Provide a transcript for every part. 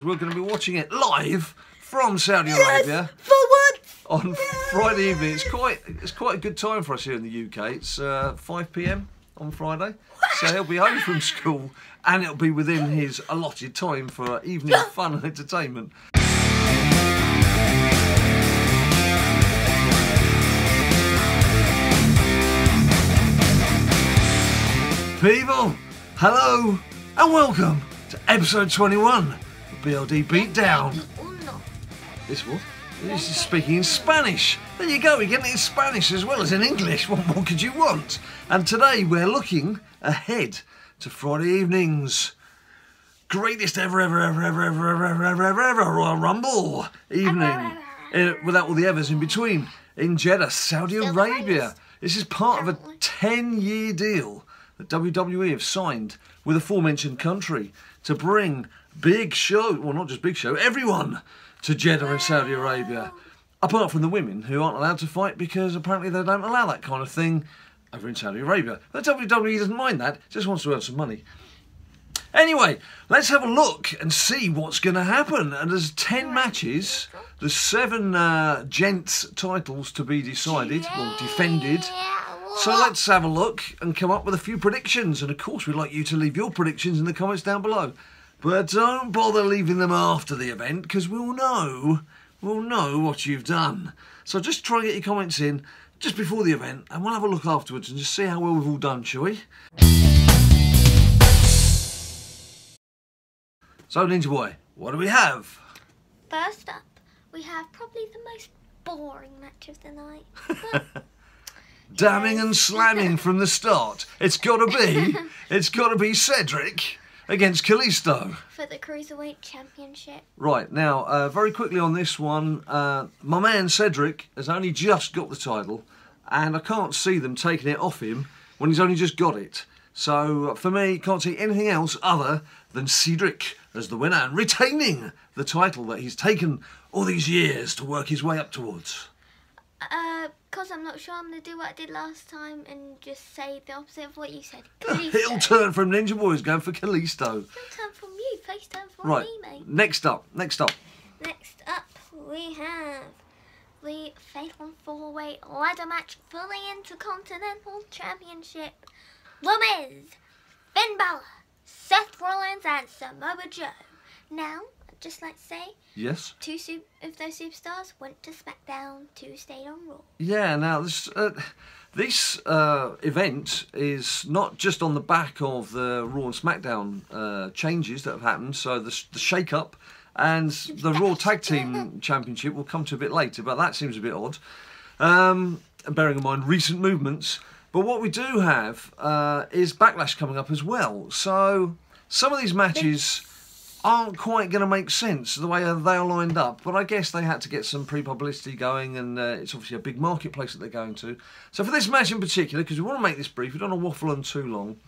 We're going to be watching it live from Saudi Arabia. For what? On Friday evening. It's quite a good time for us here in the UK. It's 5 PM on Friday. So he'll be home from school and it'll be within his allotted time for evening fun and entertainment. People, hello and welcome to episode 21 of BLD BeatDown. This what? This is speaking in Spanish. There you go, we're getting it in Spanish as well as in English. What more could you want? And today we're looking ahead to Friday evening's greatest ever Royal Rumble evening, without all the evers in between, in Jeddah, Saudi Arabia. This is part of a 10-year deal that WWE have signed with aforementioned country to bring big show, well not just big show, everyone to Jeddah in Saudi Arabia. Apart from the women who aren't allowed to fight because apparently they don't allow that kind of thing over in Saudi Arabia. But WWE doesn't mind that, just wants to earn some money. Anyway, let's have a look and see what's going to happen. And there's 10 matches, there's 7 gents titles to be decided, well defended. So let's have a look and come up with a few predictions. And of course we'd like you to leave your predictions in the comments down below. But don't bother leaving them after the event because we'll know what you've done. So just try and get your comments in just before the event and we'll have a look afterwards and just see how well we've all done, shall we? So Ninja Boy, what do we have? First up, we have probably the most boring match of the night. Damning and slamming from the start. It's got to be Cedric against Kalisto for the Cruiserweight Championship. Right, now, very quickly on this one, my man Cedric has only just got the title, and I can't see them taking it off him when he's only just got it. So, for me, can't see anything else other than Cedric as the winner and retaining the title that he's taken all these years to work his way up towards. Because I'm not sure I'm going to do what I did last time and just say the opposite of what you said. Kalisto. He'll turn from Ninja Boy, going for Kalisto. He'll turn from you, face turn from right. me, mate. Next up. Next up, we have the Fatal 4-Way Ladder Match for the Intercontinental Championship. The Miz, Finn Balor, Seth Rollins and Samoa Joe. Now, I'd just like to say, yes, 2 of those superstars went to SmackDown, 2 stayed on Raw. Yeah, now this event is not just on the back of the Raw and SmackDown changes that have happened, so the shake-up and the Raw Tag Team Championship will come to a bit later, but that seems a bit odd, bearing in mind recent movements. But what we do have is Backlash coming up as well, so some of these matches aren't quite going to make sense the way they are lined up, but I guess they had to get some pre-publicity going, and it's obviously a big marketplace that they're going to. So for this match in particular, because we want to make this brief, we don't want to waffle on too long,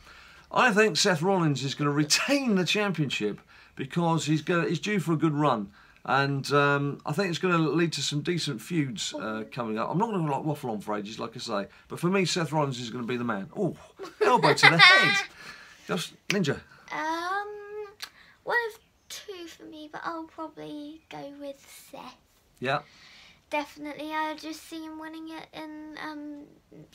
I think Seth Rollins is going to retain the championship because he's due for a good run, and I think it's going to lead to some decent feuds coming up. I'm not going to waffle on for ages, like I say, but for me, Seth Rollins is going to be the man. Oh, elbow to the head. Just Ninja. One of 2 for me, but I'll probably go with Seth. Yeah. Definitely, I just see him winning it and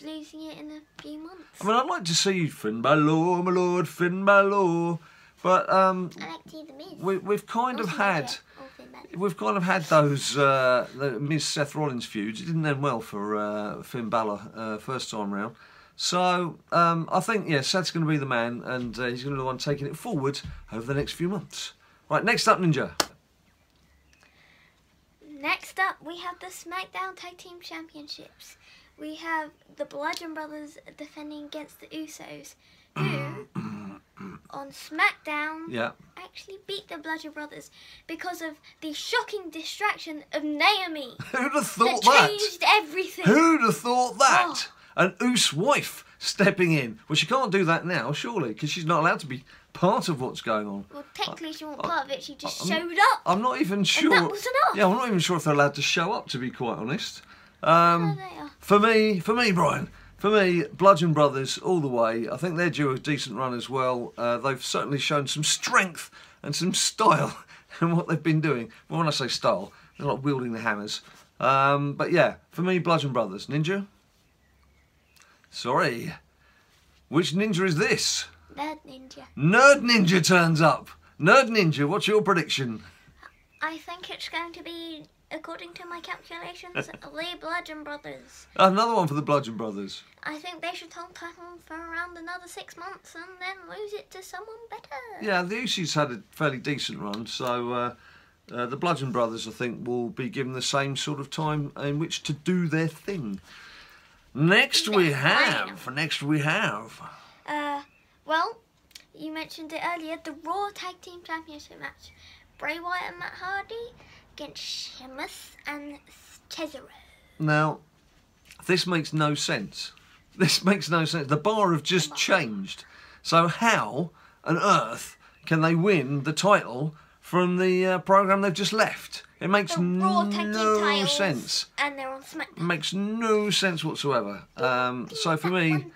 losing it in a few months. I mean, I'd like to see Finn Balor, my lord, Finn Balor, but I like to see the Miz. we've kind of had those the Miz Seth Rollins feuds. It didn't end well for Finn Balor first time round. So I think Seth's going to be the man, and he's going to be the one taking it forward over the next few months. Right, next up, Ninja. Next up, we have the SmackDown Tag Team Championships. We have the Bludgeon Brothers defending against the Usos, who, on SmackDown, actually beat the Bludgeon Brothers because of the shocking distraction of Naomi. Who'd have thought that? Changed everything. Who'd have thought that? An Us wife stepping in. Well, she can't do that now, surely, because she's not allowed to be part of what's going on. Well, technically she wasn't part of it, she just showed up. I'm not even sure. And that was enough. Yeah, I'm not even sure if they're allowed to show up, to be quite honest. For me, Brian, for me, Bludgeon Brothers all the way. I think they're due a decent run as well. They've certainly shown some strength and some style and what they've been doing. Well, when I say style, they're like wielding the hammers. But yeah, for me, Bludgeon Brothers. Ninja? Sorry. Which ninja is this? Nerd Ninja. Nerd Ninja turns up. Nerd Ninja, what's your prediction? I think it's going to be, according to my calculations, the Bludgeon Brothers. Another one for the Bludgeon Brothers. I think they should hold title for around another 6 months and then lose it to someone better. Yeah, the Usos had a fairly decent run, so the Bludgeon Brothers, I think, will be given the same sort of time in which to do their thing. Next we have. Well, you mentioned it earlier, the Raw Tag Team Championship match. Bray Wyatt and Matt Hardy against Sheamus and Cesaro. Now, this makes no sense. This makes no sense. The bar have just changed. So how on earth can they win the title from the program they've just left? It makes no sense. And they're on SmackDown. It makes no sense whatsoever. So for me,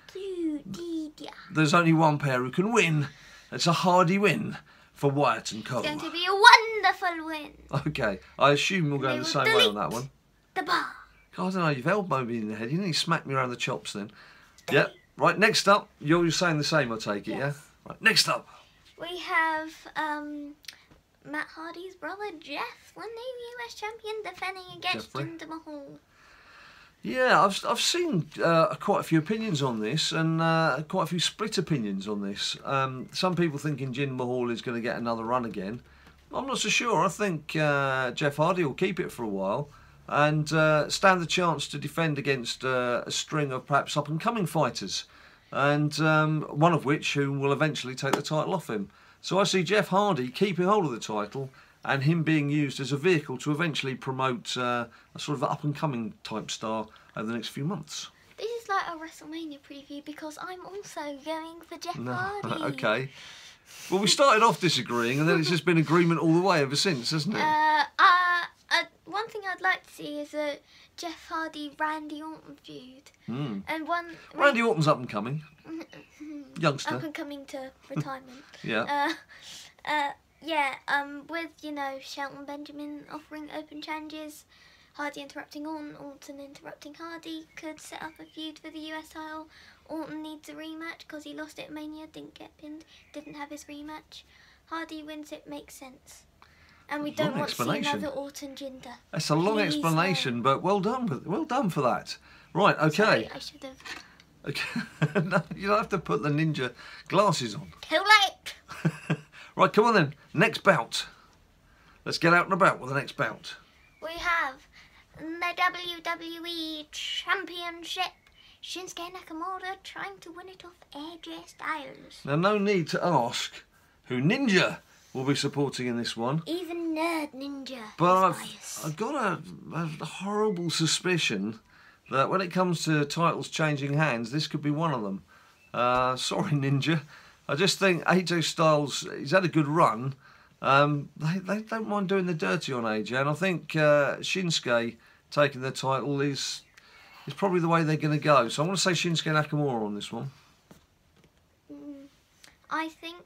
there's only one pair who can win. It's a Hardy win for Wyatt and Co. It's going to be a wonderful win. Okay, I assume we'll go the same way on that one. The bar. God, I don't know, you've elbowed me in the head. You didn't smack me around the chops then. Yep. Right, next up, you're saying the same, I take it, yes. Yeah? Right, next up. We have Matt Hardy's brother, Jeff, the new US champion, defending against Jinder Mahal. Yeah, I've seen quite a few opinions on this, and quite a few split opinions on this. Some people thinking Jinder Mahal is going to get another run again. I'm not so sure. I think Jeff Hardy will keep it for a while and stand the chance to defend against a string of perhaps up-and-coming fighters, and one of which who will eventually take the title off him. So I see Jeff Hardy keeping hold of the title and him being used as a vehicle to eventually promote a sort of up-and-coming type star over the next few months. This is like a WrestleMania preview because I'm also going for Jeff Hardy. Okay. Well, we started off disagreeing and then it's just been agreement all the way ever since, hasn't it? One thing I'd like to see is a Jeff Hardy-Randy Orton feud. And Randy Orton's up-and-coming. Youngster. Up-and-coming to retirement. Yeah. With, Shelton Benjamin offering open challenges, Hardy interrupting Orton, Orton interrupting Hardy, could set up a feud for the US title. Orton needs a rematch because he lost it at Mania, didn't get pinned, didn't have his rematch. Hardy wins, it makes sense. And we don't want to see another Orton Jinder. That's a long explanation, but well done for that. Right, okay. Sorry, I should have. Okay. No, you don't have to put the ninja glasses on. Too late! Right, come on then. Next bout. Let's get out and about with the next bout. We have the WWE Championship. Shinsuke Nakamura trying to win it off AJ Styles. Now, no need to ask who Ninja will be supporting in this one. Even Nerd Ninja. But I've got a horrible suspicion that when it comes to titles changing hands, this could be one of them. Sorry, Ninja. I just think AJ Styles, he's had a good run. They don't mind doing the dirty on AJ, and I think Shinsuke taking the title is probably the way they're going to go. So I'm going to say Shinsuke Nakamura on this one. I think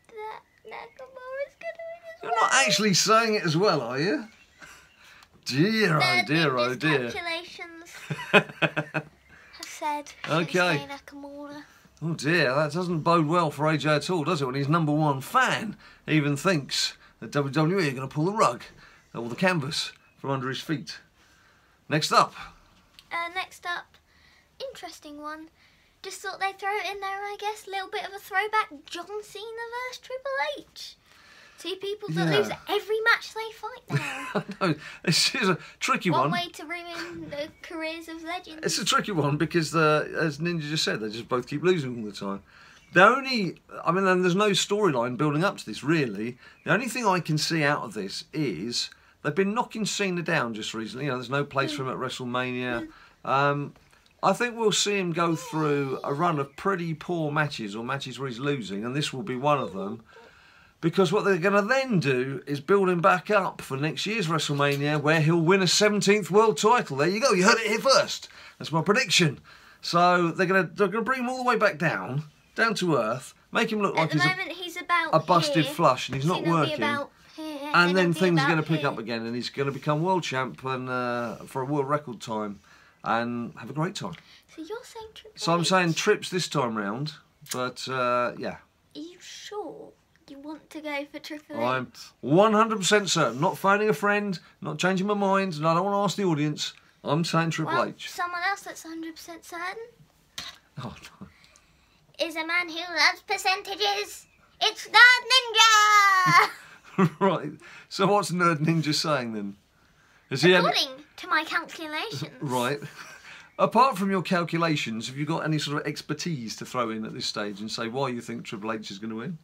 that Nakamura's going to win as well. You're not actually saying it as well, are you? Dear, oh dear, oh dear. Calculations have said Shinsuke Nakamura. Oh dear, that doesn't bode well for AJ at all, does it? When his #1 fan even thinks that WWE are going to pull the rug or the canvas from under his feet. Next up. Interesting one. Just thought they'd throw it in there, I guess. A little bit of a throwback. John Cena versus Triple H. Two people that lose every match they fight now. I know, this is a tricky one. One way to ruin the careers of legends. It's a tricky one because, as Ninja just said, they just both keep losing all the time. There's no storyline building up to this, really. The only thing I can see out of this is they've been knocking Cena down just recently. There's no place for him at WrestleMania. I think we'll see him go through a run of pretty poor matches or matches where he's losing, and this will be one of them. Because what they're going to then do is build him back up for next year's WrestleMania, where he'll win a 17th world title. There you go. You heard it here first. That's my prediction. So they're going to bring him all the way back down to earth, make him look like he's about a busted here. flush, and he's not working. Be about Yeah, and then things are going to pick up again, and he's going to become world champ and for a world record time, and have a great time. So you're saying Triple H? So I'm saying Trips this time round, but yeah. Are you sure you want to go for Triple H? I'm 100% certain. Not phoning a friend, not changing my mind, and I don't want to ask the audience. I'm saying Triple H. Someone else that's 100% certain Oh, no. is a man who loves percentages. It's Nerd Ninja! Right. So what's Nerd Ninja saying then? According to my calculations. Right. Apart from your calculations, have you got any sort of expertise to throw in at this stage and say why you think Triple H is going to win?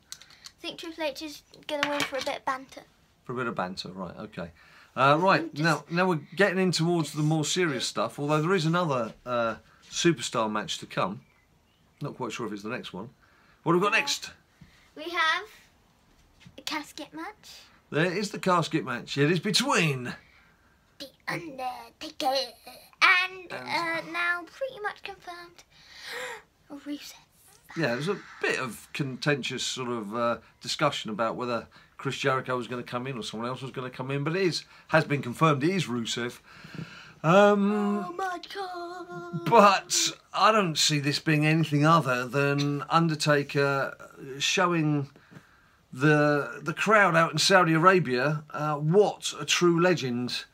I think Triple H is going to win for a bit of banter. For a bit of banter, right, okay. Right, now we're getting in towards the more serious stuff, although there is another superstar match to come. Not quite sure if it's the next one. What have we got next? We have a casket match. There is the casket match. It is between The Undertaker and now pretty much confirmed Rusev. Yeah, there's a bit of contentious sort of discussion about whether Chris Jericho was going to come in or someone else was going to come in, but has been confirmed it is Rusev. Oh my God! But I don't see this being anything other than Undertaker showing the crowd out in Saudi Arabia what a true legend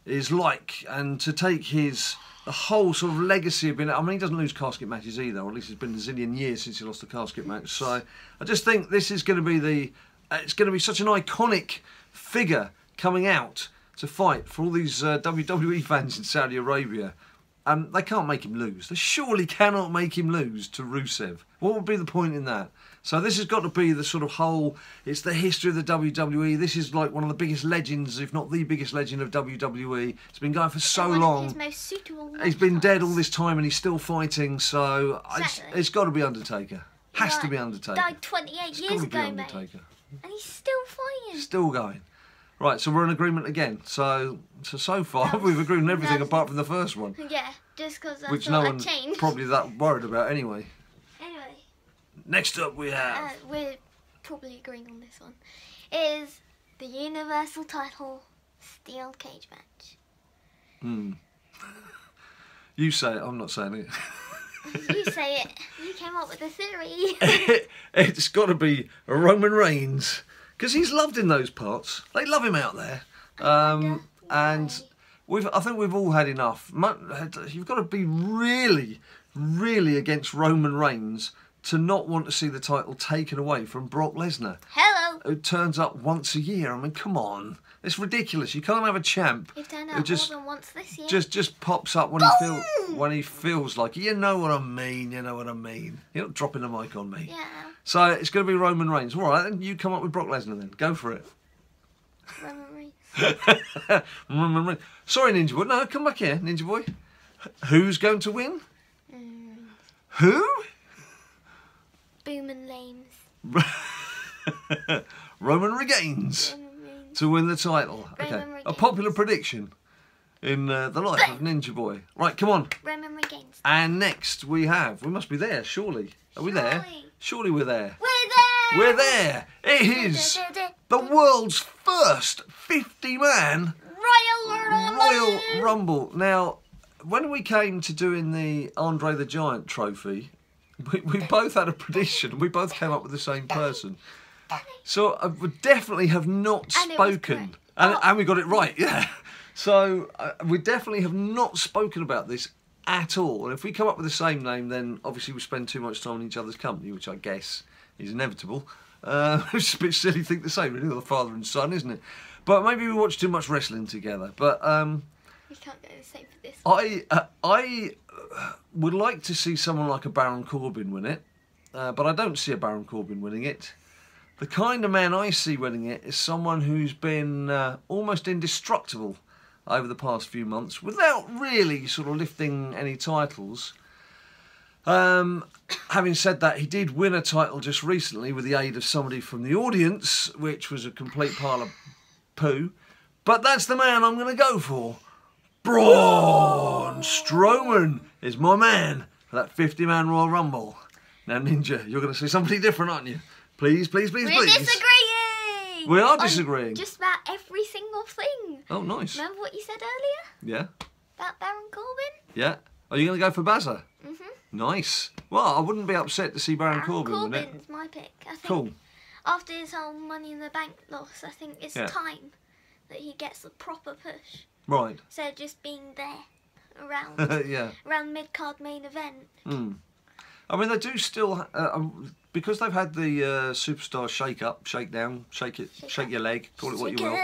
is like, and to take the whole sort of legacy of being... I mean, he doesn't lose casket matches either, or at least it's been a zillion years since he lost a casket match. So I just think this is going to be it's going to be such an iconic figure coming out to fight for all these WWE fans in Saudi Arabia. They can't make him lose. They surely cannot make him lose to Rusev. What would be the point in that? So this has got to be the sort of whole... It's the history of the WWE. This is like one of the biggest legends, if not the biggest legend of WWE. It's been going for so long. His most suitable he's been dead all this time and he's still fighting. So exactly. it's got to be Undertaker. Has to be Undertaker. Died 28 years ago, mate. And he's still fighting. Still going. Right, so we're in agreement again. So far we've agreed on everything apart from the first one. Yeah, just because which no one's probably that worried about anyway. Anyway. Next up we have... we're probably agreeing on this one. Is the Universal title Steel Cage match. You say it, I'm not saying it. You say it. You came up with the theory. It's got to be Roman Reigns. Because he's loved in those parts. They love him out there. And I think we've all had enough. You've got to be really, really against Roman Reigns to not want to see the title taken away from Brock Lesnar. Hello. Who turns up once a year. I mean, come on. It's ridiculous. You can't have a champ who turned up more than once this year. Just pops up when he feels like it. You know what I mean. You know what I mean. You're not dropping the mic on me. Yeah. So it's going to be Roman Reigns. All right, then you come up with Brock Lesnar then. Go for it. Roman Reigns. Roman Reigns. Sorry, Ninja Boy. No, come back here, Ninja Boy. Who's going to win? Who? Boom and Lames. Roman Reigns to win the title. Okay, a popular prediction in the life of Ninja Boy. Right, come on. Roman Reigns. And next we must be there, surely. Are we there? Surely we're there. We're there! We're there! It is the world's first 50-man Royal Rumble. Now, when we came to doing the Andre the Giant trophy, we both had a prediction. We both came up with the same person. So I would definitely have not spoken. And we got it right, yeah. So we definitely have not spoken about this at all. And if we come up with the same name, then obviously we spend too much time in each other's company, which I guess is inevitable. It's a bit silly to think the same, really, the father and son, isn't it? But maybe we watch too much wrestling together. But we can't go the same for this one. I would like to see someone like a Baron Corbin win it, but I don't see a Baron Corbin winning it. The kind of man I see winning it is someone who's been almost indestructible over the past few months without really sort of lifting any titles. Having said that, he did win a title just recently with the aid of somebody from the audience, which was a complete pile of poo. But that's the man I'm going to go for. Braun Strowman is my man for that 50-man Royal Rumble. Now, Ninja, you're going to say somebody different, aren't you? Please, please, please, please. We're disagreeing! We are disagreeing. Just about every single thing. Oh, nice. Remember what you said earlier? Yeah. About Baron Corbin? Yeah. Are you going to go for Bazza? Mm-hmm. Nice. Well, I wouldn't be upset to see Baron Corbin, wouldn't it? Corbin's my pick. I think cool. After his whole Money in the Bank loss, I think it's time that he gets the proper push. Right. Instead of just being there around, around mid-card main event. Mm. I mean, they do still, because they've had the superstar shake-up, shake-down, shake your leg, call it what you will.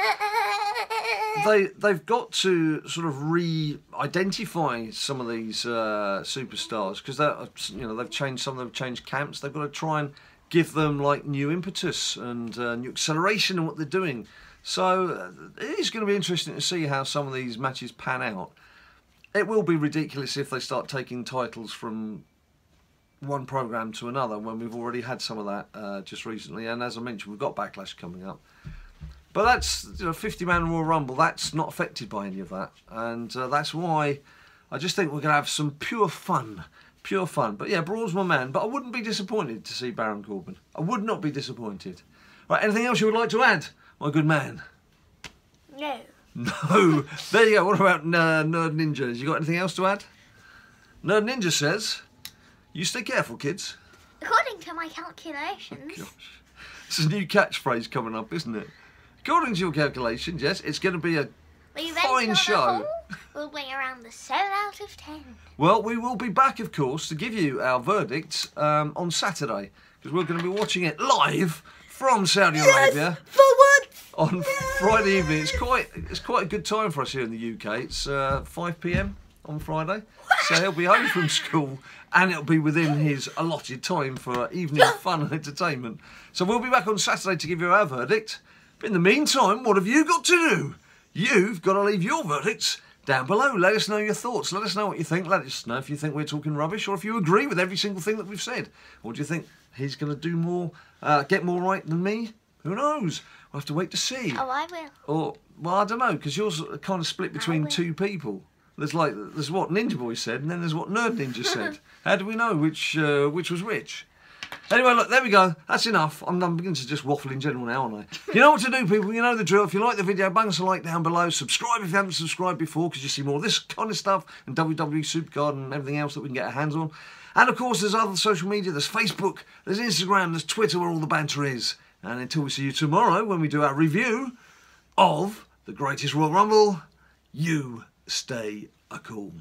They've got to sort of re-identify some of these superstars because they've changed. Some of them have changed camps. They've got to try and give them like new impetus and new acceleration in what they're doing. So it is going to be interesting to see how some of these matches pan out. It will be ridiculous if they start taking titles from one program to another when we've already had some of that just recently. And as I mentioned, we've got Backlash coming up. But that's 50-man Royal Rumble. That's not affected by any of that, and that's why I just think we're going to have some pure fun. But yeah, Brawl's my man. But I wouldn't be disappointed to see Baron Corbin. I would not be disappointed. Right, anything else you would like to add, my good man? No. No. There you go. What about Nerd Ninjas? You got anything else to add? Nerd Ninja says, "You stay careful, kids." According to my calculations. Oh, gosh. It's a new catchphrase coming up, isn't it? According to your calculations, yes, it's going to be a fine show. We'll be around the 7 out of 10. Well, we will be back, of course, to give you our verdicts on Saturday, because we're going to be watching it live from Saudi Arabia. For once! On Friday evening. It's quite a good time for us here in the UK. It's 5 PM on Friday, so he'll be home from school, and it'll be within his allotted time for evening fun and entertainment. So we'll be back on Saturday to give you our verdict. But in the meantime, what have you got to do? You've got to leave your verdicts down below. Let us know your thoughts. Let us know what you think. Let us know if you think we're talking rubbish or if you agree with every single thing that we've said. Or do you think he's going to do more, get more right than me? Who knows? We'll have to wait to see. Oh, I will. Or, well, I don't know, because you're kind of split between two people. There's what Ninja Boy said, and then there's what Nerd Ninja said. How do we know which was which? Anyway, look, there we go. That's enough. I'm beginning to just waffle in general now, aren't I? You know what to do, people. You know the drill. If you like the video, bang us a like down below. Subscribe if you haven't subscribed before, because you see more of this kind of stuff and WWE Supercard and everything else that we can get our hands on. And, of course, there's other social media. There's Facebook, there's Instagram, there's Twitter, where all the banter is. And until we see you tomorrow when we do our review of the greatest Royal Rumble, you stay cool.